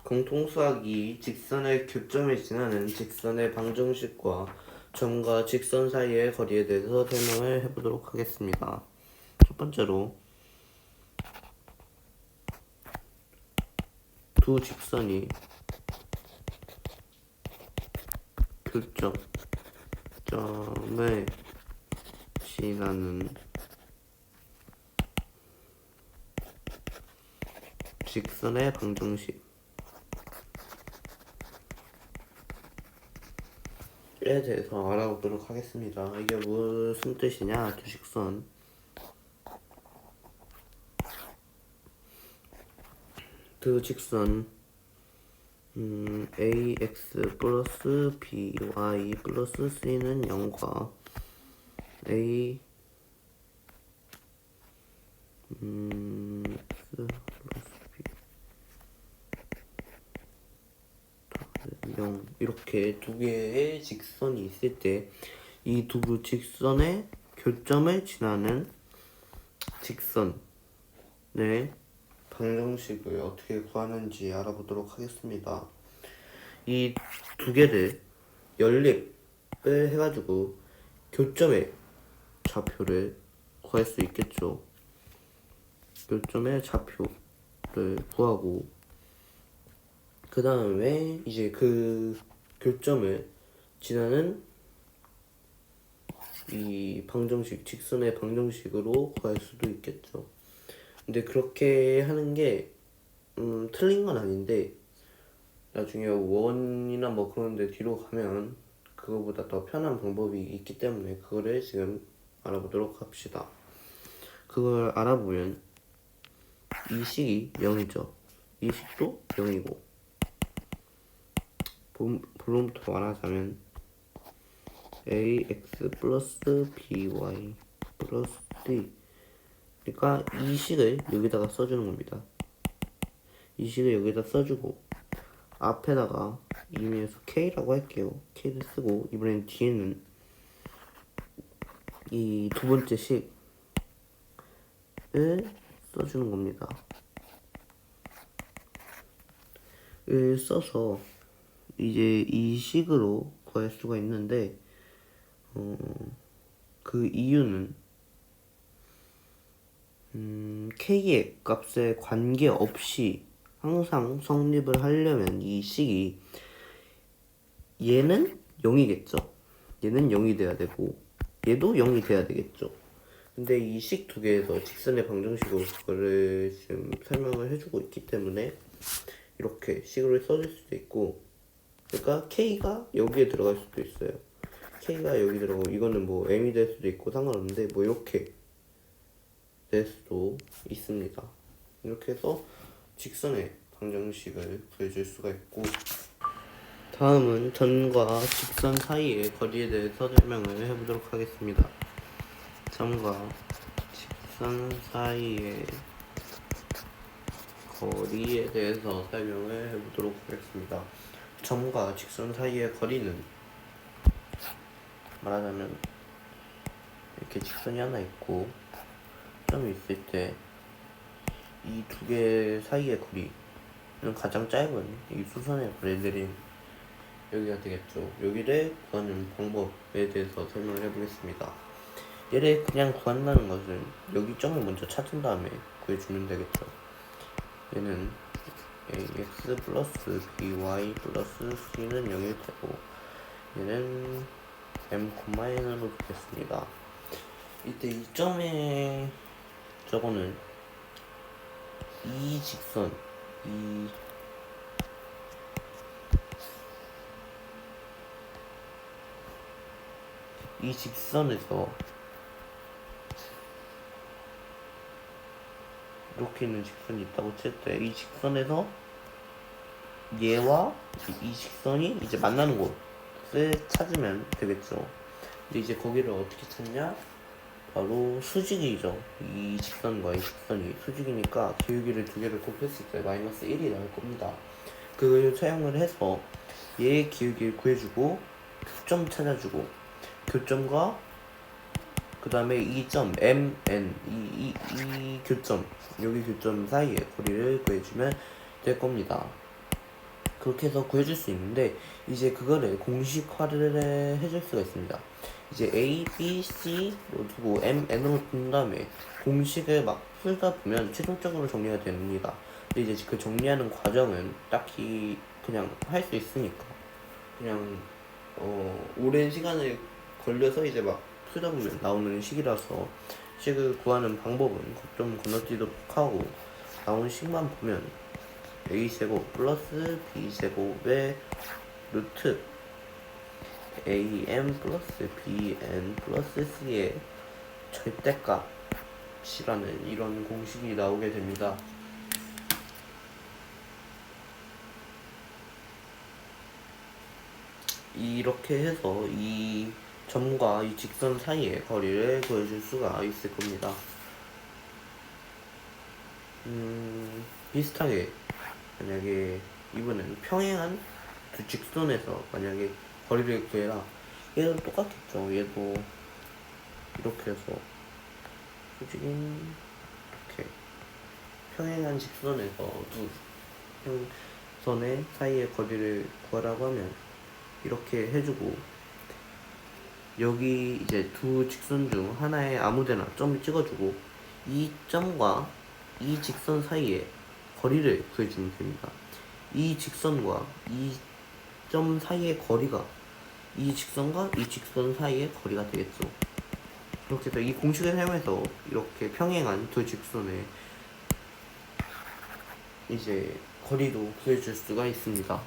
공통수학이 직선의 교점을 지나는 직선의 방정식과 점과 직선 사이의 거리에 대해서 설명을 해보도록 하겠습니다. 첫 번째로 두 직선이 교점을 지나는 직선의 방정식에 대해서 알아보도록 하겠습니다. 이게 무슨 뜻이냐? 두 직선 ax 플러스 by 플러스 c는 0과 a x 플러스 b 0 이렇게 두 개의 직선이 있을 때 이 두 직선의 교점을 지나는 직선의 방정식을 어떻게 구하는지 알아보도록 하겠습니다. 이 두 개를 연립을 해가지고 교점의 좌표를 구할 수 있겠죠. 교점의 좌표를 구하고 그 다음에 이제 그 교점을 지나는 이 방정식, 직선의 방정식으로 구할 수도 있겠죠. 근데 그렇게 하는 게 틀린 건 아닌데 나중에 원이나 뭐 그런데 뒤로 가면 그거보다 더 편한 방법이 있기 때문에 그거를 지금 알아보도록 합시다. 그걸 알아보면 이 식이 0이죠. 이 식도 0이고 본론부터 말하자면 ax 플러스 by 플러스 d 그러니까 이 식을 여기다가 써주는 겁니다. 이 식을 여기다 써주고 앞에다가 의미에서 k라고 할게요. k를 쓰고 이번엔 뒤에는 이 두 번째 식을 써주는 겁니다. 을 써서 이제 이 식으로 구할 수가 있는데 그 이유는 k의 값에 관계없이 항상 성립을 하려면 이 식이 얘는 0이겠죠. 얘는 0이 돼야 되고 얘도 0이 돼야 되겠죠. 근데 이 식 두 개에서 직선의 방정식으로 그거를 지금 설명을 해주고 있기 때문에 이렇게 식으로 써줄 수도 있고 그러니까 k가 여기에 들어갈 수도 있어요. k가 여기 들어가고 이거는 뭐 m이 될 수도 있고 상관없는데 뭐 이렇게 될 수도 있습니다. 이렇게 해서 직선의 방정식을 구해줄 수가 있고 다음은 점과 직선 사이의 거리에 대해서 설명을 해보도록 하겠습니다. 점과 직선 사이의 거리에 대해서 설명을 해보도록 하겠습니다. 점과 직선 사이의 거리는 말하자면 이렇게 직선이 하나 있고 점이 있을 때 이 두 개 사이의 거리는 가장 짧은 이 수선의 거리들이 여기가 되겠죠. 여기를 구하는 방법에 대해서 설명을 해보겠습니다. 얘를 그냥 구한다는 것은 여기 점을 먼저 찾은 다음에 구해주면 되겠죠. 얘는 ax 플러스 by 플러스 c는 0일 테고 얘는 m, n으로 두겠습니다. 이때 이 점에 저거는 이 직선 이 직선에서 이렇게 있는 직선이 있다고 칠 때 이 직선에서 얘와 이 직선이 이제 만나는 곳을 찾으면 되겠죠. 근데 이제 거기를 어떻게 찾냐? 바로 수직이죠. 이 직선과 이 직선이 수직이니까 기울기를 두 개를 곱했을 때 마이너스 1이 나올 겁니다. 그걸 사용을 해서 얘의 기울기를 구해주고 교점 찾아주고 교점과 그 다음에 이 점 m, n 이 교점 여기 교점 사이의 거리를 구해주면 될 겁니다. 그렇게 해서 구해줄 수 있는데 이제 그거를 공식화를 해줄 수가 있습니다. 이제 A, B, C로 두고 M, N으로 둔 다음에 공식을 막 풀다 보면 최종적으로 정리가 됩니다. 근데 이제 그 정리하는 과정은 딱히 그냥 할 수 있으니까 그냥 오랜 시간을 걸려서 이제 막 풀다 보면 나오는 식이라서 식을 구하는 방법은 좀 건너뛰도록 하고 나오는 식만 보면 a제곱 플러스 b제곱의 루트 am 플러스 bn 플러스 c의 절대값이라는 이런 공식이 나오게 됩니다. 이렇게 해서 이 점과 이 직선 사이의 거리를 구해줄 수가 있을 겁니다. 비슷하게 만약에 이번엔 평행한 두 직선에서 만약에 거리를 구해라. 얘도 똑같겠죠. 얘도 이렇게 해서 솔직히 이렇게 평행한 직선에서 두 평선의 사이의 거리를 구하라고 하면 이렇게 해주고 여기 이제 두 직선 중 하나에 아무데나 점을 찍어주고 이 점과 이 직선 사이의 거리를 구해주면 됩니다. 이 직선과 이 점 사이의 거리가 이 직선과 이 직선 사이의 거리가 되겠죠. 그렇게 해서 이 공식을 사용해서 이렇게 평행한 두 직선의 이제 거리도 구해줄 수가 있습니다.